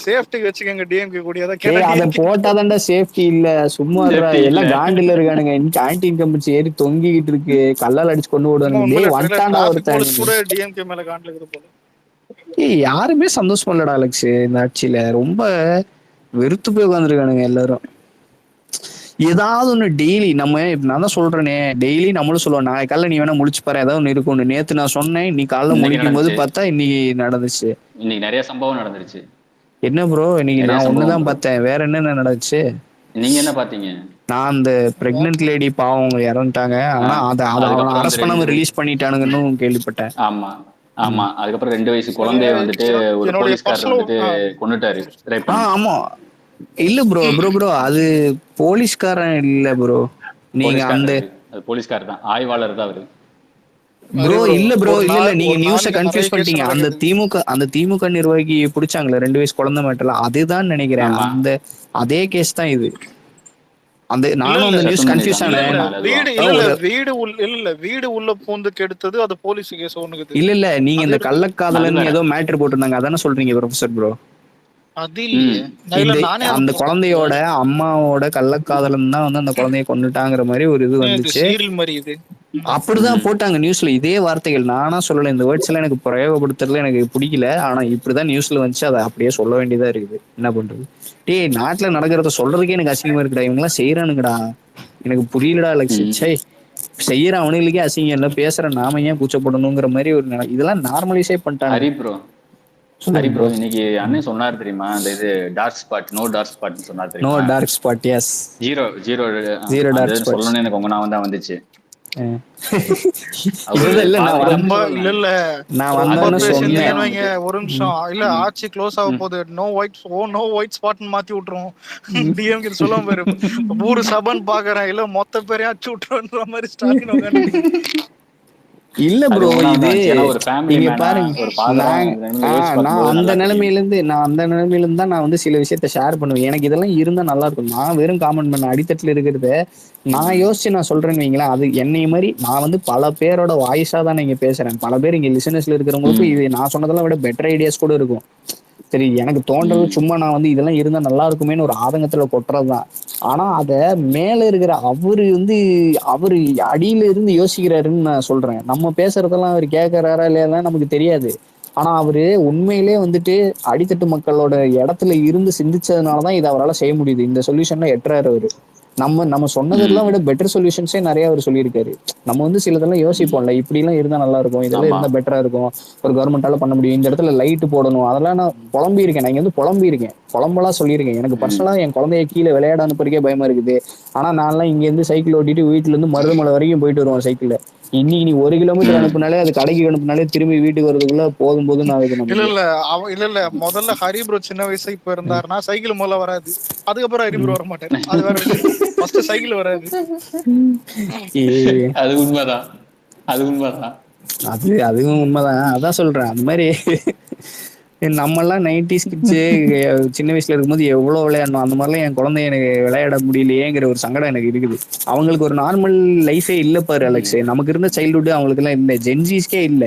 சேஃப்டிக்கு வச்சுக்கோங்க டிஎம்கே கூடிய அதான் கேட்டா அத டிஎம்கே போட்டாதான்டா சேஃப்டி இல்ல, சும்மா சேஃப்டி இல்ல. எல்லாம் காண்டில இருக்கானுங்க. ஆன்டி இன்கம்பன்சி ஏறி தொங்கிக்கிட்டு இருக்கு, கல்லால் அடிச்சு கொண்டு சும்மா விடுவானுங்க. உண்மையில டேய் ட்ரெயிலர் வந்துட்டான்டா டிராபிக் ஒருத்தன். போலீஸ் கூட டிஎம்கே மேல காண்ட்ல இருக்குது போல. யாருமே சந்தோஷமா இல்லடா அலெக்ஸ் இந்த ஆட்சியில. ரொம்ப வெறுத்து போய் உட்காந்துருக்கானுங்க எல்லாரும். ஏதாவது ஒண்ணு டெய்லி நம்ம, நான் தான் சொல்றேனே, டெய்லி நம்மளும் சொல்லுவோம் நாளைக்கு காலைல நீ வேணா முழிச்சு பாரு ஏதாவது ஒண்ணு இருக்கும்னு. நேத்து நான் சொன்னேன், இன்னைக்கு காலைல இன்னைக்கு முழிக்கும் போது நடந்துச்சு. பார்த்தா இன்னைக்கு நடந்துச்சு. இன்னைக்கு நிறைய சம்பவம் நடந்துருச்சு. என்ன ப்ரோ இன்னைக்கு நிறைய நான் சம்பவம் ஒண்ணுதான் ப்ரோ. பார்த்தேன், வேற என்னென்ன நடந்துச்சு? நீங்க என்ன பாத்தீங்க? நான் அந்த பிரெக்னன்ட் லேடி பாவம் அவங்க இறந்துட்டாங்க, ஆனா அதை அவனை அதுக்கப்புறம் அரெஸ்ட் அந்த பண்ணாம 2 ரிலீஸ் பண்ணிட்டானுங்கன்னு கேள்விப்பட்டேன். ஆமா ஆமா. அதுக்கப்புறம் 2 வயசு குழந்தைய வந்துட்டு ஒரு என்னுடைய போலீஸ்காரர் வந்துட்டு கொன்னுட்டாரு, ரேப் பண்ணி. ஆமா இல்ல ப்ரோ அது போலீஸ்காரன் இல்ல ப்ரோ. நீங்க அந்த போலீஸ்காரர் அது போலீஸ்காரர் தான், ஆய்வாளர் தான் அவரு. ப்ரோ இல்ல ப்ரோ இல்ல நீங்க ஒரு நியூஸ நாளைக்கு நிறைய கன்ஃபியூஸ் கேஸ் பண்ணிட்டீங்க. நடக்குது. அந்த திமுக நிர்வாகி பிடிச்சாங்களே 2 வயசு குழந்தை மேட்டர்ல, அதுதான் நினைக்கிறேன். ஆமா. அந்த அதே கேஸ் தான் இது. அந்த இல்ல நானும் இல்ல அந்த நியூஸ் சஸ்பெண்ட் கன்ஃபியூஸ் பண்ணிருக்காங்க ஆனேன். 2 நாள் அதுவும். வீடு இல்ல வீடு இல்ல வீடு உள்ள பூந்து கெடுத்தது அது போலீஸ் கேஸ் ஒண்ணுக்குது. இல்ல நீங்க அது இந்த இருக்கு. அது கள்ளக்காதலன் வேற. ஏதோ மேட்டர் போட்டிருந்தாங்க, அதானே சொல்றீங்க ப்ரொஃபசர் ப்ரோ? அது இல்லையே. இல்ல நானே அதை அந்த பார்த்தேன். குழந்தையோட அம்மாவோட கள்ளக்காதலன் தான் வந்து அந்த குழந்தைய கொண்டுட்டாங்கிற மாதிரி ஒரு இது இது வந்துச்சு. சீரியல் மாதிரி இது. அப்படிதான் போட்டாங்க நியூஸ்ல, இதே வார்த்தைகள். நானா சொல்லல, இந்த வேர்ட்ஸ் எல்லாம் எனக்கு பிரயோகப்படுத்துறதுல எனக்கு பிடிக்கல, ஆனா இப்படிதான் நியூஸ்ல வந்துச்சு, அதை அப்படியே சொல்ல வேண்டியதா இருக்குது. என்ன பண்றது? டேய் நாட்டுல நடக்கிறத சொல்றதுக்கே எனக்கு அசிங்கமா இருக்குடா. இவங்க எல்லாம் செய்யறானுங்கடா, எனக்கு புரியலடா அலெக்ஸ். சை, செய்யற அவனுங்களுக்கே அசிங்கம் இல்ல, பேசுற நாம ஏன் கூச்சப்படணுங்கிற மாதிரி ஒரு இதெல்லாம் நார்மலைஸே பண்ணிட்டானுங்க. ஹரி ப்ரோ இன்னைக்கு அண்ணன் சொன்னார் தெரியுமா, அந்த இது டார்க் ஸ்பாட், நோ டார்க் ஸ்பாட்னு சொன்னார் நோ தெரியுமா? Dark spot, yes. Zero dark அது ஸ்பாட் சொல்லணும்னு எனக்கு உங்க நாம தான் வந்துச்சு. நான் வந்தேன்னு சொன்னேன். ஒரு நிமிஷம் இல்ல, ஆட்சி க்ளோஸ் ஆக போகுது, நோ ஒயிட் ஸ்பாட் மாத்தி விட்டுரும் டிஎம்கே சொல்லாம பாரு. ஊரு சபன் பாக்குறேன் இல்ல மொத்த பேரையும் அடிச்சு விட்டுருன்ற மாதிரி ஸ்டாலின். இல்ல ப்ரோ இது நீங்க பாருங்க, நான் அந்த நிலைமையில இருந்து தான் நான் வந்து சில விஷயத்த ஷேர் பண்ணுவேன். எனக்கு இதெல்லாம் இருந்தா நல்லா இருக்கும். நான் வெறும் காமெண்ட் பண்ண அடித்தட்டுல இருக்கிறத நான் யோசிச்சு நான் சொல்றேன்னு வைங்களேன். அது என்னை மாதிரி நான் வந்து பல பேரோட வாய்ஸா தான் இங்க பேசுறேன். பல பேர் இங்க லிசனர்ஸ்ல இருக்கிறவங்களுக்கும் இது நான் சொன்னதெல்லாம் விட பெட்டர் ஐடியாஸ் கூட இருக்கும். சரி, எனக்கு தோன்றது சும்மா நான் வந்து இதெல்லாம் இருந்தா நல்லா இருக்குமேன்னு ஒரு ஆதங்கத்துல கொட்டுறதுதான். ஆனா அத மேல இருக்கிற அவரு அடியில இருந்து யோசிக்கிறாருன்னு நான் சொல்றேன். நம்ம பேசுறதெல்லாம் அவர் கேட்கறாரா இல்லையா நமக்கு தெரியாது. ஆனா அவரு உண்மையிலே வந்துட்டு அடித்தட்டு மக்களோட இடத்துல இருந்து சிந்திச்சதுனாலதான் இதை அவரால் செய்ய முடியுது. இந்த சொல்யூஷன்ல எட்டுறாரு அவரு. நம்ம சொன்னதெல்லாம் விட பெட்டர் சொல்யூஷன்ஸே நிறைய அவர் சொல்லியிருக்காரு. நம்ம வந்து சிலதெல்லாம் யோசிப்போம்ல, இப்படி எல்லாம் இருந்தா நல்லா இருக்கும், இதெல்லாம் இருந்தா பெட்டரா இருக்கும், ஒரு கவர்மெண்டால பண்ண முடியும், இந்த இடத்துல லைட் போடணும், அதெல்லாம் நான் புலம்பி இருக்கேன். நான் இங்க வந்து புலம்பெல்லாம் சொல்லியிருக்கேன். எனக்கு பர்சனலா என் குழந்தைய கீழே விளையாட அனுப்புறதுக்கே பயமா இருக்குது. ஆனா நான்லாம் இங்க இருந்து சைக்கிள் ஓட்டிட்டு வீட்டுல இருந்து மருதமலை வரைக்கும் போயிட்டு வருவோம் சைக்கிள்ல. இன்னைக்கு நீ 1 கிலோமீட்டர் அனுப்புனாலே, அது கடைக்கு அனுப்புனாலே திரும்பி வீட்டுக்கு வரதுக்குள்ள போதும் ஆகுது. இல்ல முதல்ல ஹரி ப்ரோ சின்ன வயசு இப்ப இருந்தாருன்னா சைக்கிள் முதல்ல வராது, அதுக்கப்புறம் ஹரி ப்ரோ வர மாட்டாரு, அது வேற விஷயம். ஃபர்ஸ்ட் சைக்கிள் வராது. அது உண்மைதான். அதுவும் உண்மைதான். அதான் சொல்றேன். அந்த மாதிரி நம்மெல்லாம் 90s கிட்ஸு சின்ன வயசுல இருக்கும்போது எவ்வளவு விளையாடணும், அந்த மாதிரிலாம் என் குழந்தை எனக்கு விளையாட முடியலையேங்கிற ஒரு சங்கடம் எனக்கு இருக்குது. அவங்களுக்கு ஒரு நார்மல் லைஃபே இல்ல பாரு அலெக்ஸ். நமக்கு இருந்த சைல்ட்ஹுட் அவங்களுக்கு எல்லாம் இல்ல, ஜென்ஜிஸ்கே இல்ல.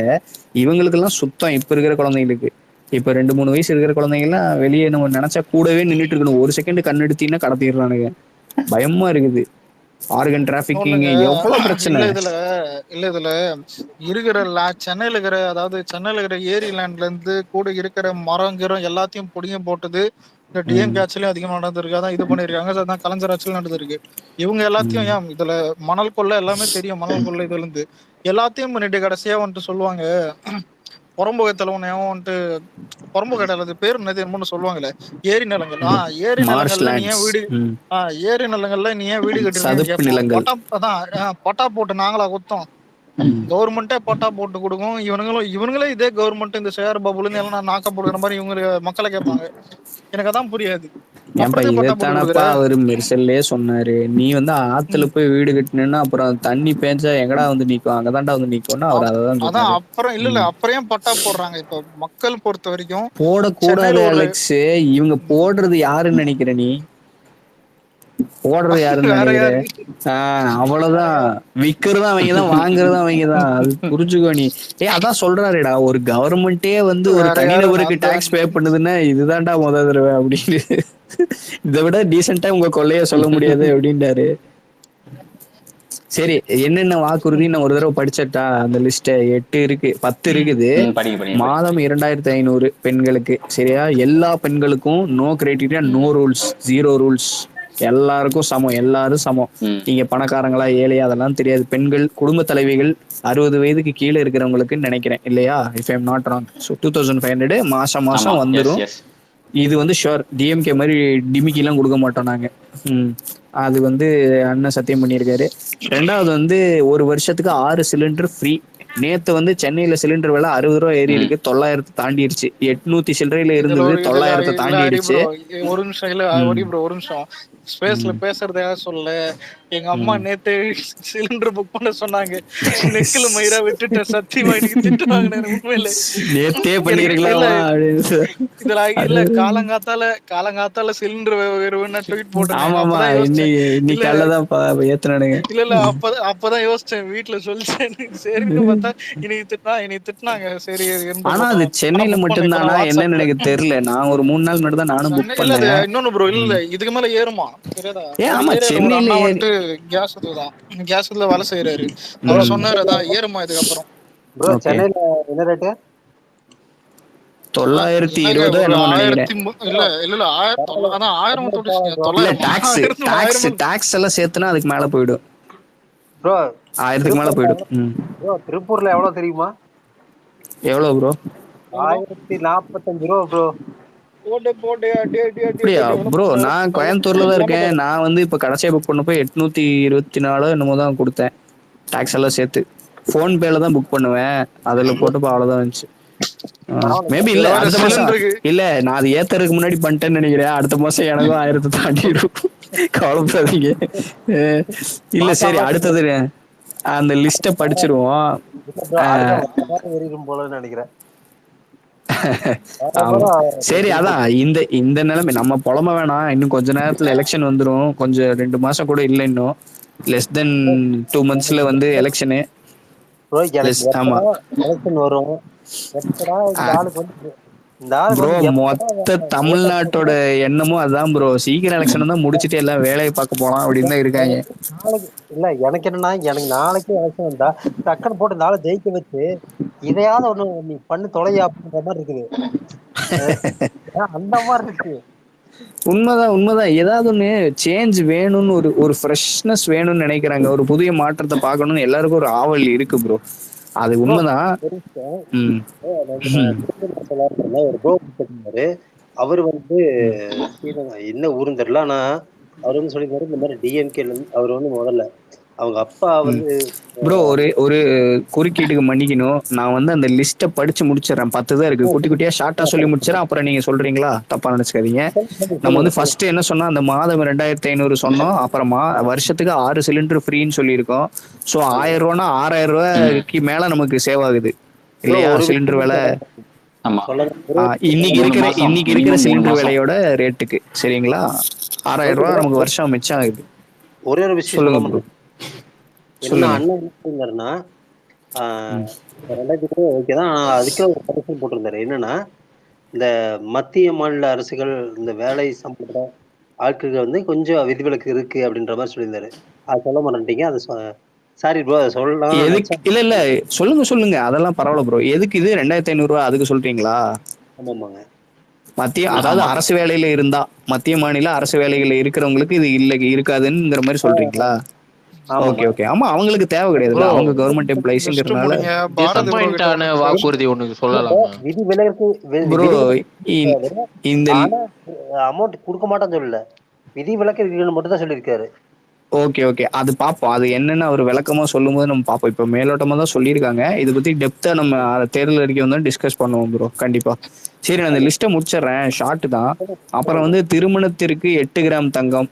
இவங்களுக்கு எல்லாம் சுத்தம். இப்ப இருக்கிற குழந்தைங்களுக்கு, இப்ப 2-3 வயசு இருக்கிற குழந்தைங்க எல்லாம் வெளியே நம்ம நினைச்சா கூடவே நின்றுட்டு இருக்கணும். ஒரு செகண்ட் கண்ணெடுத்தீங்கன்னா கடத்திடுறானுங்க. பயமா இருக்குது. ஆர்கன் டிராபிக்கிங் எவ்வளவு பிரச்சனை. இதுல இருக்கிற சென்னையில இருக்கிற, அதாவது சென்னையில இருக்கிற ஏரி லேண்ட்ல இருந்து கூட இருக்கிற மரங்கிறம் எல்லாத்தையும் பொடிங்க போட்டது இந்த டிஎம்கே ஆட்சியிலும் அதிகமா நடந்திருக்கு. அதான் இது பண்ணிருக்காங்க. அதான் கலைஞர் ஆட்சியிலும் நடந்திருக்கு. இவங்க எல்லாத்தையும் ஏன் இதுல மணல் கொள்ளை எல்லாமே தெரியும், மணல் கொள்ளை இதுல இருந்து எல்லாத்தையும் பண்ணிட்டு கடைசியா வந்துட்டு சொல்லுவாங்க புறம்புகத்துல வந்துட்டு புறம்புகடை அல்லது பேர் என்னது சொல்லுவாங்களே, ஏரி நிலங்கள். ஏரி நிலங்கள்ல நீ ஏன் வீடு ஏரி நிலங்கள்ல நீ ஏன் வீடு கட்டுறீங்க? பட்டா போட்டு நாங்களா குத்தோம், கவர்மெண்டே பட்டா போட்டு கொடுக்கும். இவனுங்களே இதே கவர்மெண்ட் இந்த சேர் பபுல இருந்து எல்லாம் நாக்க போடுற மாதிரி இவங்க மக்களை கேட்பாங்க. எனக்கு அதான் புரியாது. இதைத்தானப்பா அவரு மெர்சல்லே சொன்னாரு, நீ வந்து ஆத்துல போய் வீடு கட்டினா அப்புறம் தண்ணி பேஞ்சா எங்கடா வந்து நிக்கும், அங்கதான்டா வந்து நிக்கும்னு அவர் அதான் அப்புறம் இல்ல அப்புறம் பட்டா போடுறாங்க. இப்ப மக்கள் பொறுத்த வரைக்கும் போடக்கூடாது அலெக்ஸ். இவங்க போடுறது யாருன்னு நினைக்கிற நீ? போடுறது யாருன்னு வேற நினைக்கிறேன். யாரு? அவ்வளவுதான். விக்கிறதும் அவங்கதான், வாங்குறதும் அவங்கதான். அது புரிஞ்சுக்கோ நீ. அதான் சொல்றாருடா, ஒரு கவர்மெண்டே வந்து ஒரு வேற யாரு? தனிநபருக்கு நான் தான். டாக்ஸ் பே பண்ணுதுன்னா இதுதான்டா தடவை அப்படின்னு. இதை விட டீசெண்டா உங்க கொள்ளைய சொல்ல முடியாது அப்படின்றாரு. சரி, என்னென்ன வாக்குறுதி நான் ஒரு தடவை படிச்சட்டா அந்த லிஸ்ட் 8 இருக்கு, 10 இருக்குது. மாதம் 2500 பெண்களுக்கு, சரியா? எல்லா பெண்களுக்கும் no criteria, no rules, 0 rules, எல்லாருக்கும் சமம், எல்லாரும் சமம். நீங்க பணக்காரங்களா ஏழையா அதெல்லாம் தெரியாது. பெண்கள் குடும்ப தலைவிகள் 60 வயதுக்கு கீழே இருக்கிறவங்களுக்கு நினைக்கிறேன் இல்லையா, if I am not wrong. So 2500 மாசம் மாசம் வந்துடும். இது வந்து ஷோர், டிஎம்கே மாதிரி டிமிக்கி எல்லாம் கொடுக்க மாட்டோம் நாங்க. அது வந்து அண்ணன் சத்தியம் பண்ணியிருக்காரு. ரெண்டாவது வந்து ஒரு வருஷத்துக்கு 6 சிலிண்டர் ஃப்ரீ. நேத்து வந்து சென்னையில சிலிண்டர் விலை 60 ரூபா ஏறி இருக்கு, 900 தாண்டிடுச்சு. 800 சில்லறையில இருந்தது 900 தாண்டிடுச்சு. ஒரு நிமிஷம் இல்ல, ஒரு நிமிஷம் ஸ்பேஸ்ல பேசுறதா சொல்ல. எங்க அம்மா நேத்து சிலிண்டர் புக் பண்ண சொன்னாங்க, நெக்கில மயிரா விட்டுட்ட, சத்தியமா இன்னைக்கு திட்டுவாங்க. உண்மையில நேத்தே பண்ணிருக்கலாமா இதுல இல்ல, காலங்காத்தால சிலிண்டர் ட்வீட் போட்டேன். ஆமாமா, இன்னைக்கு காலைலதான் ஏத்துனானுங்க. இல்ல அப்பதான் யோசிச்சேன், வீட்டுல சொல்லிச்சேன். சரின்னு பார்த்தா இன்னைக்கு திட்டினாங்க. சரி, ஆனா அது சென்னையில மட்டும்தானா என்னன்னு எனக்கு தெரியல. நான் ஒரு 3 நாள் முன்னாடி தான் நானும் புக் பண்ணேன். இன்னொன்னு ப்ரோ, இல்ல இதுக்கு மேல ஏறுமா தெரியாதா? ஆமா, சென்னையில கேஸ் இதுல வேலை செய்யறாரு, அவர் சொன்னாரு அதான் ஏறுமா இதுக்கப்புறம். ப்ரோ சென்னையில என்ன ரேட்டு? 920 என்னமோ நினைக்கிறேன். இல்ல 1000 டாக்ஸ் எல்லாம் சேர்த்துனா அதுக்கு மேல போயிடும் ப்ரோ. 1000க்கு மேல போயிடும். ப்ரோ திருப்பூர்ல எவ்வளவு தெரியுமா? எவ்வளவு ப்ரோ? 1045 ரூபா ப்ரோ. அப்படியா ப்ரோ? நான் கோயம்புத்தூர்ல தான் இருக்கேன். நான் வந்து இப்ப கடைசியா புக் பண்ணப்போ 824 என்னமோ தான் கொடுத்தேன், டாக்ஸ் எல்லாம் சேர்த்து. போன் பேல தான் புக் பண்ணுவேன், அதுல போட்டப்போ அவ்வளவுதான் இருந்துச்சு. மேபி இல்ல, அடுத்த மாசம் இல்ல, நான் அது ஏத்துறதுக்கு முன்னாடி பண்ணிட்டேன்னு நினைக்கிறேன். அடுத்த மாசம் எனக்கும் 1000 தாண்டிடும், கவலைப்படாதீங்க. இல்ல சரி, அடுத்தது அந்த லிஸ்ட படிச்சிருவோம். போல நினைக்கிறேன். சரி, அதான் இந்த நிலைமை நம்ம புலம்ப வேணாம். இன்னும் கொஞ்ச நேரத்துல எலெக்ஷன் வந்துரும், கொஞ்சம் 2 மாசம் கூட இல்ல, இன்னும் லெஸ் தென் 2 மந்த்ஸ்ல வந்து எலெக்ஷனு. ஆமா வரும். ப்ரோ, மொத்த தமிழ்நாட்டோட எண்ணமும் அதான் ப்ரோ. சீக்கிரம் எலெக்ஷன் தான் முடிச்சுட்டு எல்லாம் வேலையை பார்க்க போலாம் அப்படின்னு தான் இருக்காங்க. இல்ல எனக்கு என்னன்னா, எனக்கு நாளைக்கு எலெக்ஷன் வந்தா டக்குன்னு போட்டு நாளை ஜெயிக்க வச்சு இதையாவது ஒண்ணு நீ பண்ணு தொலையா அப்படின்ற மாதிரி இருக்குது. அந்த மாதிரி இருக்கு. உண்மைதான். ஏதாவது ஒண்ணு சேஞ்ச் வேணும்னு, ஒரு ஃப்ரெஷ்னஸ் வேணும்னு நினைக்கிறாங்க. ஒரு புதிய மாற்றத்தை பார்க்கணும்னு எல்லாருக்கும் ஒரு ஆவல் இருக்கு ப்ரோ. அது உண்மைதான். ஒரு ப்ரோ அவர் வந்து என்ன ஊருன்னு தெரியல, ஆனா அவர் வந்து சொல்லிருக்காரு இந்த மாதிரி டிஎம்கே அவர் வந்து முதல்ல அவங்க அப்பா வந்து. ப்ரோ ஒரு குறுக்கீட்டுக்கு மன்னிக்கணும், நான் வந்து அந்த லிஸ்ட்டை படிச்சு முடிச்சிடறேன். 10 தான் இருக்கு, குட்டி குட்டியா ஷார்ட்டா சொல்லி முடிச்சிடறேன். அப்புறம் நீங்க சொல்றீங்களா, தப்பா நினைச்சுக்காதீங்க. நம்ம வந்து ஃபர்ஸ்ட் என்ன சொன்னா, அந்த மாதம் 2500 சொன்னோம். அப்புறமா வருஷத்துக்கு 6 சிலிண்டர் ஃப்ரீன்னு சொல்லியிருக்கோம். ஸோ 1000 ரூபானா 6000 ரூபாய்க்கு மேல நமக்கு சேவ் ஆகுது இல்லையா சிலிண்டர் விலை. இன்னைக்கு இருக்கிற சிலிண்டர் விலையோட ரேட்டுக்கு, சரிங்களா, 6000 ரூபாய் நமக்கு வருஷம் மிச்சம் ஆகுது. ஒரே ஒரு விஷயம் சொல்லுங்க ப்ரோ. அண்ணன்னா 2000 ஓகேதான், அதுக்கே ஒரு கண்டிஷன் போட்டிருந்தாரு. என்னன்னா, இந்த மத்திய மாநில அரசுகள் இந்த வேலை சம்பந்த ஆட்களுக்கு வந்து கொஞ்சம் விதிவிலக்கு இருக்கு அப்படின்ற மாதிரி சொல்லியிருந்தாரு. அது சொல்ல மாட்டேங்க. அது சாரி ப்ரோ, அதை சொல்லலாம். இல்ல சொல்லுங்க, அதெல்லாம் பரவாயில்ல ப்ரோ. எதுக்கு இது 2500 ரூபாய் அதுக்கு சொல்றீங்களா? ஆமாங்க. அதாவது அரசு வேலையில இருந்தா, மத்திய மாநில அரசு வேலையில இருக்கிறவங்களுக்கு இது இல்ல இருக்காதுங்கிற மாதிரி சொல்றீங்களா? ஓகே. ஆமா, அவங்களுக்கு தேவை கிடையாது, அவங்க கவர்மெண்ட் எம்ப்ளாயிஸ்ங்கிறதுனால. டிசப்பாயிண்டான வாக்குறுதி ஒண்ணு சொல்லலாம். விதி விலக்கு ப்ரோ, இந்த அமௌண்ட் கொடுக்க மாட்டேன்னு சொல்லல, விதி விலக்கு இருக்குன்னு மட்டும் தான் சொல்லியிருக்காரு. ஓகே, அது பாப்போம். அது என்னன்னு அவர் விளக்கமா சொல்லும் போது நம்ம பாப்போம். இப்ப மேலோட்டமா தான் சொல்லியிருக்காங்க. இதை பத்தி டெப்தா நம்ம தேர்தல் அறிக்கை வந்து டிஸ்கஸ் பண்ணுவோம் ப்ரோ, கண்டிப்பா. சரி, நான் அந்த லிஸ்ட்டை முடிச்சிடுறேன், ஷார்ட் தான். அப்புறம் வந்து திருமணத்திற்கு 8 கிராம் தங்கம்,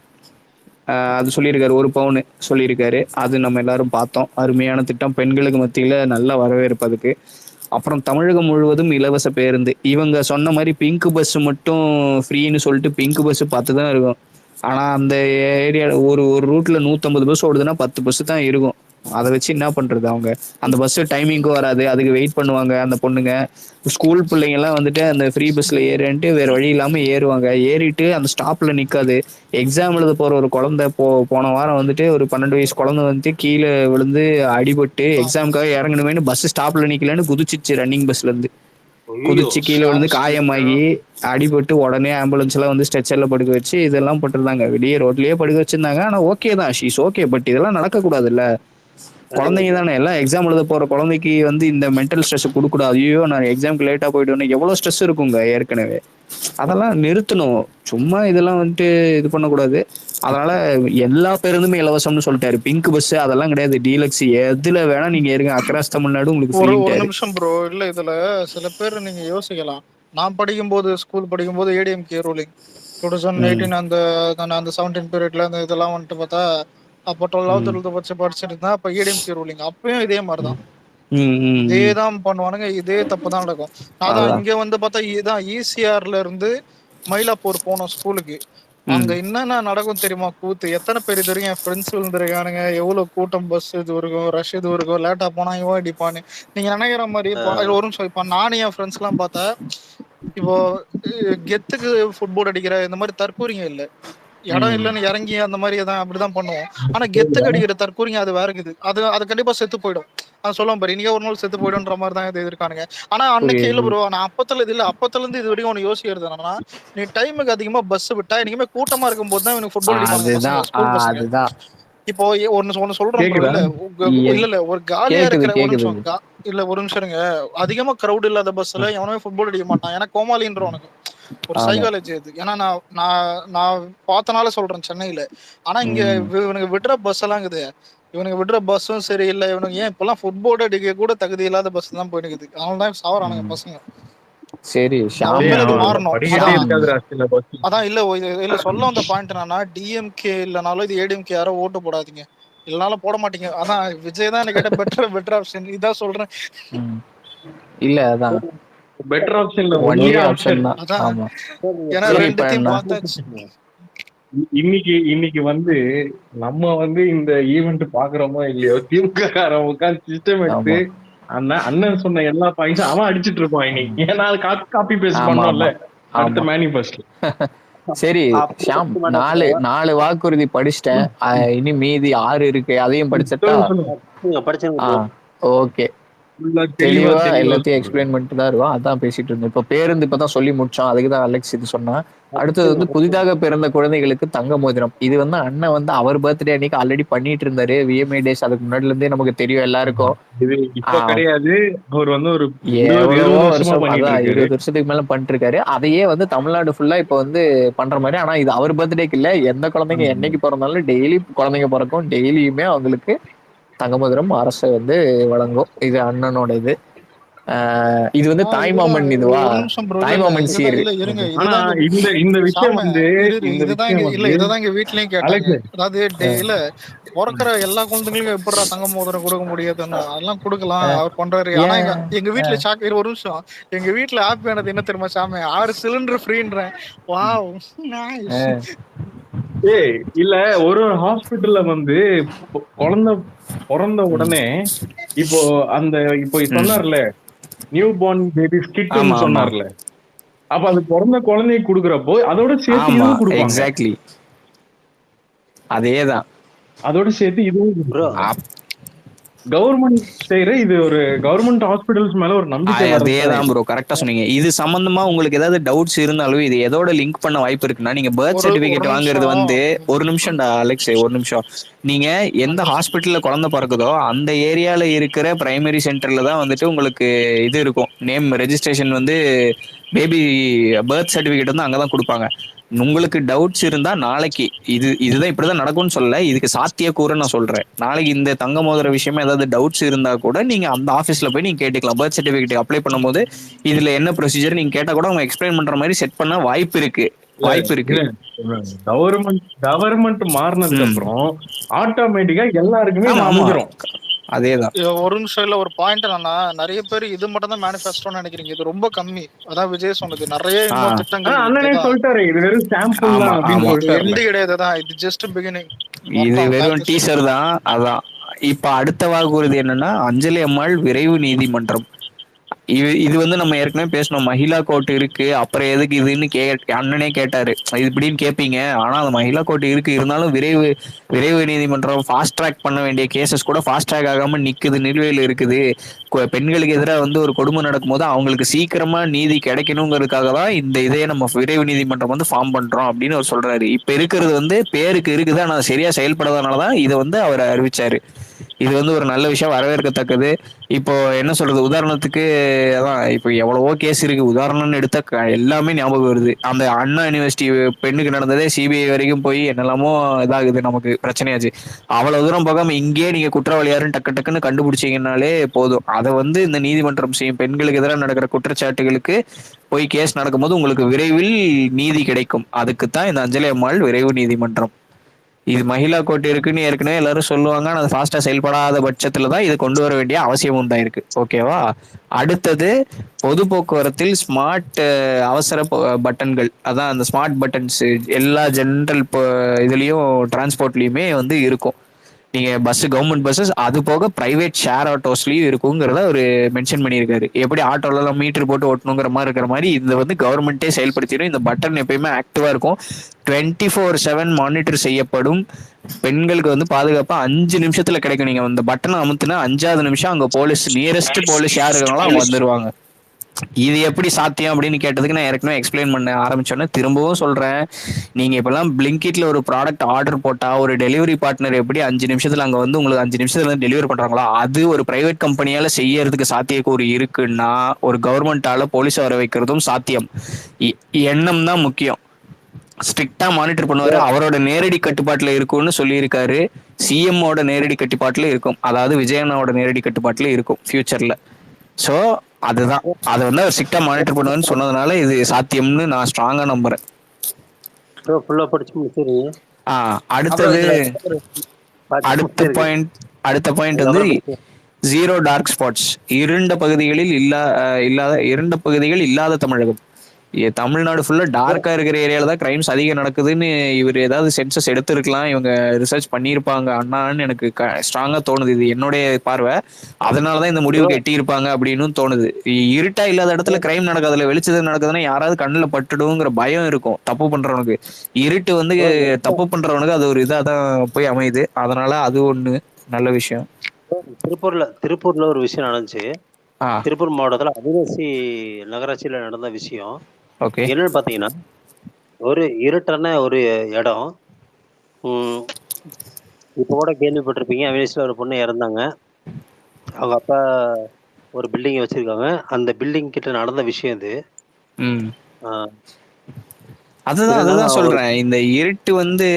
அது சொல்லியிருக்காரு, 1 பவுன் சொல்லியிருக்காரு. அது நம்ம எல்லாரும் பார்த்தோம். அருமையான திட்டம், பெண்களுக்கு மத்தியில நல்ல வரவேற்பு அதுக்கு. அப்புறம் தமிழகம் முழுவதும் இலவச பேருந்து. இவங்க சொன்ன மாதிரி பிங்க் பஸ் மட்டும் ஃப்ரீன்னு சொல்லிட்டு பிங்க் பஸ் பார்த்து தான் இருக்கும். ஆனா அந்த ஏரியால ஒரு ஒரு ரூட்ல 150 பஸ் ஓடுதுன்னா 10 பஸ் தான் இருக்கும். அதை வச்சு என்ன பண்றது அவங்க? அந்த பஸ் டைமிங்க்கும் வராது, அதுக்கு வெயிட் பண்ணுவாங்க அந்த பொண்ணுங்க. ஸ்கூல் பிள்ளைங்க எல்லாம் வந்துட்டு அந்த ஃப்ரீ பஸ்ல ஏறிட்டு வேற வழி இல்லாம ஏறுவாங்க. ஏறிட்டு அந்த ஸ்டாப்ல நிக்காது. எக்ஸாம் எழுத போற ஒரு குழந்தை போன வாரம் வந்துட்டு ஒரு 12 வயசு குழந்தை வந்துட்டு கீழே விழுந்து அடிபட்டு எக்ஸாமுக்காக இறங்கணுமேனு பஸ் ஸ்டாப்ல நிக்கலன்னு குதிச்சிச்சு ரன்னிங் பஸ்ல இருந்து. குதிச்சு கீழே விழுந்து காயமாகி அடிபட்டு உடனே ஆம்புலன்ஸ் எல்லாம் வந்து ஸ்ட்ரெச்சர்ல படுக்க வச்சு இதெல்லாம் போட்டிருந்தாங்க. வெளியே ரோட்லயே படுக்க வச்சிருந்தாங்க. ஆனா ஓகே தான், ஷீஸ் ஓகே. பட் இதெல்லாம் நடக்க கூடாதுல்ல. குழந்தைங்க தானே எல்லாம். எக்ஸாம் எழுத போற குழந்தைக்கு வந்து இந்த மென்டல் ஸ்ட்ரெஸ் கொடுக்கூடாது. ஐயோ நான் எக்ஸாம்க்கு லேட்டா போயிட்டு எவ்வளவு ஸ்ட்ரெஸ் இருக்குங்க ஏற்கனவே. அதெல்லாம் நிறுத்தணும். சும்மா இதெல்லாம் வந்துட்டு இது பண்ணக்கூடாது. அதனால எல்லா பேருந்துமே இலவசம்னு சொல்லிட்டாரு. பிங்க் பஸ் அதெல்லாம் கிடையாது, டீலக்ஸ் எதுல வேணா நீங்க இருங்க, அக்ராஸ் தமிழ்நாடு உங்களுக்கு ஒரு நிமிஷம் ப்ரோ. இல்ல இதுல சில பேர் நீங்க யோசிக்கலாம். நான் படிக்கும் போது, ஸ்கூல் படிக்கும் போது ஏடிஎம்கே ரூலிங் 2018 அந்த 17 பீரியட்ல அந்த இதெல்லாம் வந்துட்டு பார்த்தா, அப்போ 12th 12th வச்சு படிச்சுட்டு இருந்தா அப்ப ஏடிஎம்கே ரூலிங். அப்பயும் இதே மாதிரிதான், இதேதான் பண்ணுவானுங்க, இதே தப்பு தான் நடக்கும். அதான் இங்க வந்து பார்த்தா இதான் ஈசிஆர்ல இருந்து மயிலாப்பூர் போனோம் ஸ்கூலுக்கு. அங்க என்னென்ன நடக்கும் தெரியுமா கூத்து? எத்தனை பேர் இது வரைக்கும் என் ஃப்ரெண்ட்ஸ் விழுந்துருக்கானுங்க. எவ்வளவு கூட்டம், பஸ் இது இருக்கும், ரஷ் இது இருக்கும், லேட்டா போனா இவன் அடிப்பான்னு நீங்க நினைக்கிற மாதிரி. ஒரு நிமிஷம், இப்ப நானும் என் ஃப்ரெண்ட்ஸ் எல்லாம் பார்த்தா இப்போ கெத்துக்கு ஃபுட்பால் அடிக்கிற இந்த மாதிரி தற்கூரிங்க இல்ல, இடம் இல்லைன்னு இறங்கி அந்த மாதிரி தான் அப்படிதான் பண்ணுவோம். ஆனா கெத்துக்கு அடிக்கிற தற்கூரிங்க அது வேற இருக்குது. அது கண்டிப்பா செத்து போயிடும். அது சொல்லுவோம் பாரு, இன்னைக்கு ஒரு நாள் செத்து போயிடும்ன்ற மாதிரி தான் இது இருக்கானுங்க. ஆனா அன்னைக்கு இல்ல ப்ரோ, நான் அப்பத்துல இது இல்ல, அப்பத்துல இருந்து இது வரைக்கும் ஒன்னு யோசிக்கிறது என்னன்னா, நீ டைமுக்கு அதிகமா பஸ் விட்டா இனிமே கூட்டமா இருக்கும் போது தான் எனக்கு ஃபுட்பால் அடிப்பாங்க ஸ்கூல் பசங்க. இப்போ ஒன்னு சொல்றேன் இல்ல ஒரு காலியா இருக்கிற ஒரு நிமிஷம் இல்ல ஒரு நிமிஷம் இருங்க. அதிகமா கிரௌட் இல்லாத பஸ்ல எவனுமே ஃபுட்பால் அடிக்க மாட்டான். ஏன்னா கோமாளின்ற உனக்கு ஒரு சைக்காலஜி அது. ஏன்னா நான் பார்த்தனால சொல்றேன் சென்னையில. ஆனா இங்க இவனுக்கு விடுற பஸ் எல்லாம் இருக்குது, இவனுக்கு விடுற பஸ்ஸும் சரி இல்ல. இவனுக்கு ஏன் இப்பெல்லாம் ஃபுட்பால் அடிக்க கூட தகுதி இல்லாத பஸ் தான் போயிடுக்குது. அவன்தான் சாவறானுங்க பசங்க. சரி மாறணும். அதான் இல்ல சொல்ல வந்த பாயிண்ட் என்னன்னா, டிஎம்கே இல்லனாலும் இது ஏடிஎம்கே யாரோ ஓட்டு போடாதீங்க, இல்லனாலும் போட மாட்டீங்க. அதான் விஜய் தான் எனக்கு பெட்டர் ஆப்ஷன் இதான் சொல்றேன். இல்ல அதான் பெட்டர் ஆப்ஷன் இல்ல, ஒன்லி ஆப்ஷன் தான். ஆமா, ஏன்னா ரெண்டுத்தையும் பார்த்தாச்சு. இன்னைக்கு வந்து நம்ம வந்து இந்த ஈவெண்ட் பாக்குறோமோ இல்லையோ, திமுக காரன் உட்காந்து சிஸ்டம் எடுத்து அண்ணன் சொன்ன எல்லா பாயிண்ட்ஸும் அவன் அடிச்சிட்டு இருப்பான் இன்னைக்கு. ஏன்னா அது காப்பி பேஸ்ட் பண்ணோம்ல அடுத்த மேனிஃபெஸ்டோ. சரி ஷாம், 4 வாக்குறுதி படிச்சிட்டேன். இனி மீதி 6 இருக்கு, அதையும் படிச்சுட்டா ஓகே. தெளிவா எல்லாத்தையும் எக்ஸ்பிளைன் பண்ணிட்டு தான் இருக்கும். அதான் பேசிட்டு இருந்தோம். இப்ப பேருந்து இப்பதான் சொல்லி முடிச்சோம், அதுக்குதான் அலெக்ஸ் இது சொன்னா. அடுத்தது வந்து புதிதாக பிறந்த குழந்தைகளுக்கு தங்க மோதிரம். இது வந்து அண்ணன் வந்து அவர் பர்த்டே அன்னைக்கு ஆல்ரெடி பண்ணிட்டு இருந்தாரு. விஎம்ஐ டேஸ் அதுக்கு முன்னாடில இருந்தே நமக்கு தெரியும் எல்லாருக்கும். கிடையாது, அவர் வந்து ஒரு 20 வருஷத்துக்கு மேல பண்ணிட்டு இருக்காரு. அதையே வந்து தமிழ்நாடு ஃபுல்லா இப்ப வந்து பண்ற மாதிரி. ஆனா இது அவர் பர்த்டேக்கு இல்ல, எந்த குழந்தைங்க என்னைக்கு பிறந்தாலும் டெய்லி குழந்தைங்க பிறக்கும், டெய்லியுமே அவங்களுக்கு தங்க மோதிரம் அரசு வந்து வழங்கும். இது அண்ணனோட இது. இது வந்து தாய்மாமன் இதுவா, தாய்மாமன் சீர். இந்த விஷயம் வந்து இதுதான் எங்க வீட்லயும் கேட்டாங்க. அதாவது டெய்ல பிறக்கிற எல்லா குழந்தைங்களுக்கும் எப்படா தங்க மோதிரம் கொடுக்க முடியாதுன்னு, அதெல்லாம் கொடுக்கலாம், அவர் பண்றாரு. ஆனா எங்க வீட்டுல ஷாக். ஒரு நிமிஷம், எங்க வீட்டுல ஹாப்பி ஆனது என்ன தெரியுமா சாமி? 6 சிலிண்டர் ஃப்ரீன்றேன். Wow nice. இல்ல ஒரு ஹாஸ்பிட்டல்ல வந்து குழந்தை பிறந்த உடனே இப்போ சொன்னார்ல நியூ பார்ன் பேபி கிட்னு சொன்னார்ல, அப்ப அது பிறந்த குழந்தைக்கு குடுக்கறப்போ அதோட சேர்த்து இதுவும் கொடுப்பாங்க. எக்ஸாக்ட்லி அதேதான், அதோட சேர்த்து இதுவும் கவர்மெண்ட் செய்யற இது ஒரு கவர்மெண்ட் ஹாஸ்பிடல்ஸ் மேல ஒரு நம்பிக்கை. அதேதான் ப்ரோ, கரெக்டா சொன்னீங்க. இது சம்பந்தமா உங்களுக்கு ஏதாவது டவுட்ஸ் இருந்தாலும் இது எதோட லிங்க் பண்ண வாய்ப்பு இருக்குன்னா, நீங்க பர்த் சர்டிபிகேட் வாங்குறது வந்து ஒரு நிமிஷம்டா அலெக்ஸ், ஒரு நிமிஷம். நீங்க எந்த ஹாஸ்பிட்டல்ல குழந்தை பிறக்குதோ அந்த ஏரியால இருக்கிற பிரைமரி சென்டர்ல தான் வந்துட்டு உங்களுக்கு இது இருக்கும், நேம் ரெஜிஸ்ட்ரேஷன் வந்து பேபி பர்த் சர்டிபிகேட் வந்து அங்கதான் கொடுப்பாங்க. உங்களுக்கு டவுட்ஸ் இருந்தா நாளைக்கு இதுதான் இப்படிதான் நடக்கும்னு சொல்லல, இதுக்கு சாத்தியக்கூற நான் சொல்றேன். நாளைக்கு இந்த தங்க மோதிர விஷயமா ஏதாவது டவுட்ஸ் இருந்தா கூட நீங்க அந்த ஆபீஸ்ல போய் நீங்க கேட்டுக்கலாம். பர்த் சர்டிபிகேட் அப்ளை பண்ணும்போது இதுல என்ன ப்ரொசீஜர் நீங்க கேட்டா கூட அவங்க எக்ஸ்பிளைன் பண்ற மாதிரி செட் பண்ண வாய்ப்பு இருக்கு. கவர்மெண்ட் மாறினதுக்கு அப்புறம் ஆட்டோமேட்டிக்கா எல்லாருக்குமே வந்துரும். அதேதான். ஒரு நிமிஷம் இல்ல, ஒரு பாயிண்ட் என்னன்னா, நிறைய பேர் இது மட்டும் தான் மேனிஃபெஸ்டோன்னு நினைக்கிறீங்க. இது ரொம்ப கம்மி. அதான் விஜய் சொன்னது, நிறைய இன்னும் திட்டங்கள் அண்ணனே சொல்லிட்டாரு, இது வெறும் சாம்பிள் தான் அப்படின்னு சொல்லிட்டாரு. எண்டு கிடையாதுதான், இது ஜஸ்ட் பிகினிங். இது வெறும் டீசர் தான். அதான் இப்ப அடுத்த வாக்குறுதி என்னன்னா, அஞ்சலி அம்மாள் விரைவு நீதிமன்றம். இது வந்து நம்ம ஏற்கனவே பேசணும், மகிழா கோர்ட் இருக்கு, அப்புறம் எதுக்கு இதுன்னு அண்ணனே கேட்டாரு, இது இப்படின்னு கேட்பீங்க. ஆனா அந்த மகிழா கோர்ட் இருக்கு, இருந்தாலும் விரைவு நீதிமன்றம் ஃபாஸ்ட் ட்ராக் பண்ண வேண்டிய கேசஸ் கூட ஃபாஸ்ட் ட்ராக் ஆகாம நிக்குது, நிலுவையில் இருக்குது. பெண்களுக்கு எதிராக வந்து ஒரு கொடுமை நடக்கும்போது அவங்களுக்கு சீக்கிரமா நீதி கிடைக்கணுங்கிறதுக்காக தான் இந்த இதையே நம்ம விரைவு நீதிமன்றம் வந்து ஃபார்ம் பண்றோம் அப்படின்னு அவர் சொல்றாரு. இப்ப இருக்கிறது வந்து பேருக்கு இருக்குது, ஆனா சரியா செயல்படாதனாலதான் இதை வந்து அவர் அறிவிச்சாரு. இது வந்து ஒரு நல்ல விஷயம், வரவேற்கத்தக்கது. இப்போ என்ன சொல்றது, உதாரணத்துக்கு அதான் இப்போ எவ்வளவோ கேஸ் இருக்கு, உதாரணம்னு எடுத்தா எல்லாமே ஞாபகம் வருது. அந்த அண்ணா யூனிவர்சிட்டி பெண்ணுக்கு நடந்ததே சிபிஐ வரைக்கும் போய் என்னெல்லாமோ இதாகுது, நமக்கு பிரச்சனையாச்சு. அவ்வளவு தூரம் போகாம இங்கேயே நீங்க குற்றவாளியாருன்னு டக்குன்னு கண்டுபிடிச்சீங்கன்னாலே போதும். அதை வந்து இந்த நீதிமன்றம் செய்யும். பெண்களுக்கு எதிராக நடக்கிற குற்றச்சாட்டுகளுக்கு போய் கேஸ் நடக்கும்போது உங்களுக்கு விரைவில் நீதி கிடைக்கும். அதுக்குத்தான் இந்த அஞ்சலி அம்மாள் விரைவு நீதிமன்றம். இது மகிழா கோர்ட் இருக்குன்னு ஏற்கனவே எல்லாரும் சொல்லுவாங்க, ஆனால் அது ஃபாஸ்டா செயல்படாத பட்சத்துல தான் இதை கொண்டு வர வேண்டிய அவசியம் உண்டாயிருக்கு. ஓகேவா? அடுத்தது, பொது போக்குவரத்தில் ஸ்மார்ட் அவசர பட்டன்கள், அதான் அந்த ஸ்மார்ட் பட்டன்ஸ் எல்லா ஜென்ரல் இதுலயும் டிரான்ஸ்போர்ட்லயுமே வந்து இருக்கும். நீங்க பஸ், கவர்மெண்ட் பஸ்ஸஸ், அது போக பிரைவேட் ஷேர் ஆட்டோஸ்லயும் இருக்குங்கிறத ஒரு மென்ஷன் பண்ணியிருக்காரு. எப்படி ஆட்டோல எல்லாம் மீட்டர் போட்டு ஓட்டணுங்கிற மாதிரி இருக்கிற மாதிரி இது வந்து கவர்மெண்டே செயல்படுத்திடும். இந்த பட்டன் எப்பயுமே ஆக்டிவா இருக்கும், 24/7 மானிட்டர் செய்யப்படும். பெண்களுக்கு வந்து பாதுகாப்பா 5 நிமிஷத்துல கிடைக்கும். நீங்க இந்த பட்டனை அமுத்துனா 5வது நிமிஷம் அங்க போலீஸ், நியரஸ்ட் போலீஸ் யாரு இருக்காங்களோ அவங்க வந்துருவாங்க. இது எப்படி சாத்தியம் அப்படின்னு கேட்டதுக்கு நான் ஏற்கனவே எக்ஸ்பிளைன் பண்ண ஆரம்பிச்சோன்னே திரும்பவும் சொல்றேன். நீங்க இப்பெல்லாம் பிளிங்கிட்ல ஒரு ப்ராடக்ட் ஆர்டர் போட்டா ஒரு டெலிவரி பார்ட்னர் எப்படி 5 நிமிஷத்துல அங்க வந்து உங்களுக்கு 5 நிமிஷத்துல டெலிவரி பண்றாங்களோ, அது ஒரு பிரைவேட் கம்பெனியால செய்யறதுக்கு சாத்தியக்கூறு இருக்குன்னா ஒரு கவர்மெண்டால போலீஸ் வர வைக்கிறதும் சாத்தியம். எண்ணம் தான் முக்கியம். ஸ்ட்ரிக்டா மானிட்டர் பண்ணுவாரு, அவரோட நேரடி கட்டுப்பாட்டுல இருக்கும்னு சொல்லியிருக்காரு. சிஎம்மோட நேரடி கட்டுப்பாட்டுல இருக்கும், அதாவது விஜயண்ணாவோட நேரடி கட்டுப்பாட்டுல இருக்கும் ஃபியூச்சர்ல. சோ அதுதான், அதை வந்து அவர் ஸ்ட்ரிக்டா மானிட்டர் பண்ணுவான்னு சொன்னதுனால இது சாத்தியம்னு நான் ஸ்ட்ராங்கா நம்புறேன். அடுத்தது, அடுத்த பாயிண்ட் வந்து ஜீரோ டார்க் ஸ்பாட்ஸ், இருண்ட பகுதிகளில் இருண்ட பகுதிகள் இல்லாத தமிழகம். தமிழ்நாடு ஃபுல்லா டார்க்கா இருக்கிற ஏரியால தான் கிரைம்ஸ் அதிகம் நடக்குதுன்னு இவர் ஏதாவது சென்சஸ் எடுத்திருக்கலாம், இவங்க ரிசர்ச் பண்ணியிருப்பாங்க அண்ணான்னு எனக்கு ஸ்ட்ராங்கா தோணுது. இது என்னுடைய பார்வை, அதனாலதான் இந்த முடிவுக்கு எட்டியிருப்பாங்க அப்படின்னு தோணுது. இருட்டா இல்லாத இடத்துல கிரைம் நடக்காதுல, வெளிச்சது நடக்குதுன்னா யாராவது கண்ணுல பட்டுடுங்கிற பயம் இருக்கும் தப்பு பண்றவனுக்கு. இருட்டு வந்து தப்பு பண்றவனுக்கு அது ஒரு இதா தான் போய் அமையுது. அதனால அது ஒண்ணு நல்ல விஷயம். திருப்பூர்ல ஒரு விஷயம் நடந்துச்சு. திருப்பூர் மாவட்டத்துல அவினாசி நகராட்சியில நடந்த விஷயம் என்னன்னு பாத்தீங்கன்னா, ஒரு இருட்டான ஒரு இடம். இப்ப கூட கேள்விப்பட்டிருப்பீங்க, அவினாசியில ஒரு பொண்ணு இறந்தாங்க. அவங்க அப்பா ஒரு பில்டிங் வச்சிருக்காங்க, அந்த பில்டிங் கிட்ட நடந்த விஷயம் இது. அதுதான் சொல்றேன், இந்த இருட்டு வந்து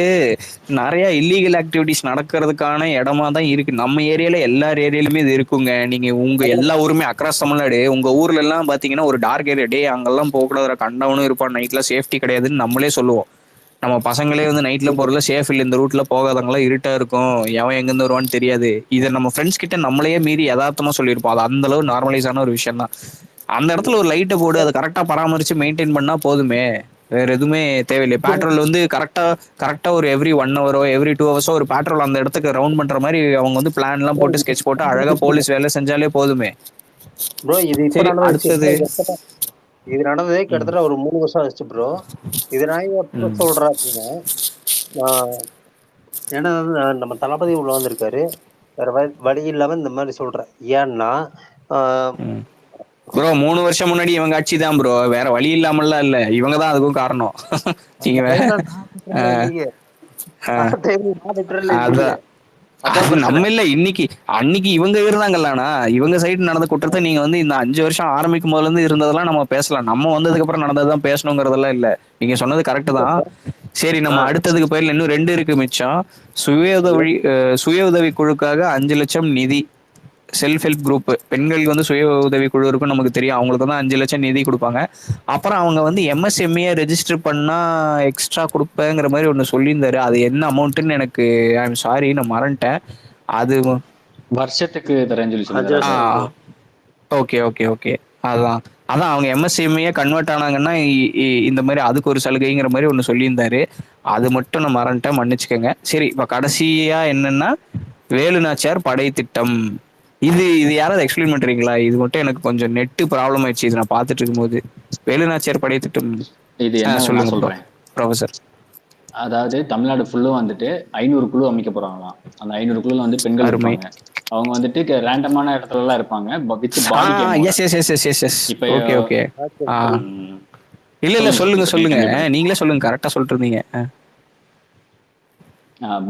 நிறைய இல்லீகல் ஆக்டிவிட்டிஸ் நடக்கிறதுக்கான இடமா தான் இருக்கு. நம்ம ஏரியால எல்லா ஏரியாலுமே இது இருக்குங்க. நீங்க உங்க எல்லா ஊருமே அக்ராஸ் தமிழ்நாடு, உங்க ஊர்ல எல்லாம் பாத்தீங்கன்னா ஒரு டார்க் ஏரியா, டே அங்கெல்லாம் போக கூடாது, கண்டவனும் இருப்பான், நைட்ல சேஃப்டி கிடையாதுன்னு நம்மளே சொல்லுவோம். நம்ம பசங்களே வந்து நைட்ல போறதுல சேஃப் இல்லை, இந்த ரூட்ல போகாதவங்களாம், இருட்டா இருக்கும், எவன் எங்கிருந்து வருவான்னு தெரியாது. இதை நம்ம ஃப்ரெண்ட்ஸ் கிட்ட நம்மளையே மீறி யதார்த்தமா சொல்லியிருப்போம். அது அந்த அளவு நார்மலைஸ் ஆன ஒரு விஷயம் தான். அந்த இடத்துல ஒரு லைட்டை போடு, அதை கரெக்டா பராமரிச்சு மெயின்டைன் பண்ணா போதுமே, வேற எதுவுமே தேவையில்லை. பெட்ரோல் வந்து கரெக்டா ஒரு எவ்ரி 1 hour எவ்ரி 2 hours ஒரு பெட்ரோல் அந்த இடத்துக்கு ரவுண்ட் பண்ற மாதிரி அவங்க வந்து பிளான் எல்லாம் போட்டு ஸ்கெட்ச் போட்டு அழகா போலீஸ் வேலை செஞ்சாலே போதுமே. அடுத்தது, இது நடந்ததே கிட்டத்தட்ட ஒரு 3 வருஷம் ஆச்சு ப்ரோ. இது நான் எப்ப சொல்றேன் அப்படின்னா, ஏன்னா நம்ம தளபதி உள்ள வந்திருக்காரு, வேற வழி இல்லாம இந்த மாதிரி சொல்றேன். ஏன்னா ப்ரோ 3 வருஷம் முன்னாடி இவங்க ஆட்சி தான் ப்ரோ, வேற வழி இல்லாமல்லாம் இல்ல, இவங்க தான் அதுக்கும் காரணம். நம்ம இல்ல, அன்னைக்கு இவங்க இருந்தாங்கல்லண்ணா, இவங்க சைடு நடந்த குற்றத்தை நீங்க வந்து இந்த 5 வருஷம் ஆரம்பிக்கும் போதுல இருந்து இருந்ததெல்லாம் நம்ம பேசலாம். நம்ம வந்ததுக்கு அப்புறம் நடந்ததுதான் பேசணுங்கிறதெல்லாம் இல்ல. நீங்க சொன்னது கரெக்ட் தான். சரி, நம்ம அடுத்ததுக்கு போயிடல. இன்னும் 2 இருக்கு மிச்சம். சுய உதவி குழுக்காக 5 லட்சம் நிதி. செல்ஃப் ஹெல்ப் குரூப் பெண்களுக்கு வந்து சுய உதவி குழு இருக்கும், நமக்கு தெரியும். அவங்களுக்கு தான் 5 லட்சம் நிதி கொடுப்பாங்க. அப்புறம் அவங்க வந்து MSME ரெஜிஸ்டர் பண்ணா எக்ஸ்ட்ரா கொடுப்பேங்கிற மாதிரி ஒன்று சொல்லியிருந்தாரு. அது என்ன அமௌண்ட்டுன்னு எனக்கு ஐ எம் சாரி, நான் மறந்துட்டேன். அது வருஷத்துக்கு தரேன்னு சொல்லி 5 சொல்லிடுறாங்க. வருஷம். Okay okay okay. அதான் அதான் அவங்க எம்எஸ்சிஎம்ஏ கன்வெர்ட் ஆனாங்கன்னா இந்த மாதிரி அதுக்கு ஒரு சலுகைங்கிற மாதிரி ஒன்று சொல்லியிருந்தாரு. அது மட்டும் நான் மறந்துட்டேன், மன்னிச்சுக்கோங்க. சரி, இப்போ கடைசியா என்னன்னா வேலு நாச்சியார் படை திட்டம். இது யாராவது எக்ஸ்பிளைன் பண்றீங்களா? இது மட்டும் எனக்கு கொஞ்சம் நெட்டு ப்ராப்ளம் ஆயிடுச்சு இது நான் பார்த்துட்டு இருக்கும்போது. வேலு நாச்சியார் படை திட்டம் இது என்ன நான் சொல்லுங்க சொல்றேன் ப்ரொஃபசர். அதாவது தமிழ்நாடு ஃபுல்லும் வந்துட்டு 500 குழு அமைக்க போறாங்களாம். அந்த 500 குழுல வந்து பெண்கள் இருப்பாங்க. அவங்க வந்துட்டு ரேண்டமான இடத்துல எல்லாம் இருப்பாங்க. Okay okay. இல்ல சொல்லுங்க நீங்களே சொல்லுங்க, கரெக்டா சொல்லிட்டு இருந்தீங்க.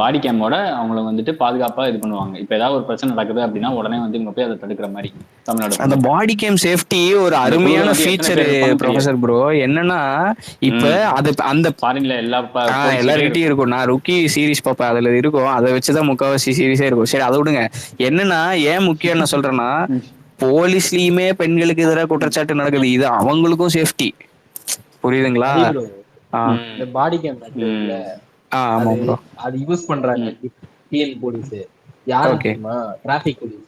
பாடி கேமோட அவங்கள வந்துட்டு பாதுகாப்பா இது பண்ணுவாங்க. இப்ப ஏதாவது ஒரு பிரச்சனை நடக்குது அப்படின்னா உடனே வந்து இவங்க போய் அதை தடுக்கிற மாதிரி தமிழ்நாடு. அந்த பாடி கேம் சேஃப்டி ஒரு அருமையான ஃபீச்சர் ப்ரொஃபசர் ப்ரோ. என்னன்னா இப்ப அது அந்த ஃபாரின்ல எல்லார்கிட்டயும் இருக்கும். நான் ருக்கி சீரிஸ் பார்ப்பேன், அதுல இருக்கும். அதை வச்சுதான் முக்காவாசி சீரிஸே இருக்கும். சரி, அதை விடுங்க. என்னன்னா ஏன் முக்கியம் என்ன சொல்றேன்னா, போலீஸ்லயுமே பெண்களுக்கு எதிராக குற்றச்சாட்டு நடக்குது. இது அவங்களுக்கும் சேஃப்டி, புரியுதுங்களா? இந்த பாடி கேம் அது யூஸ் பண்றாங்க டிஎன் போலீஸ். யாரு தெரியுமா? Traffic police.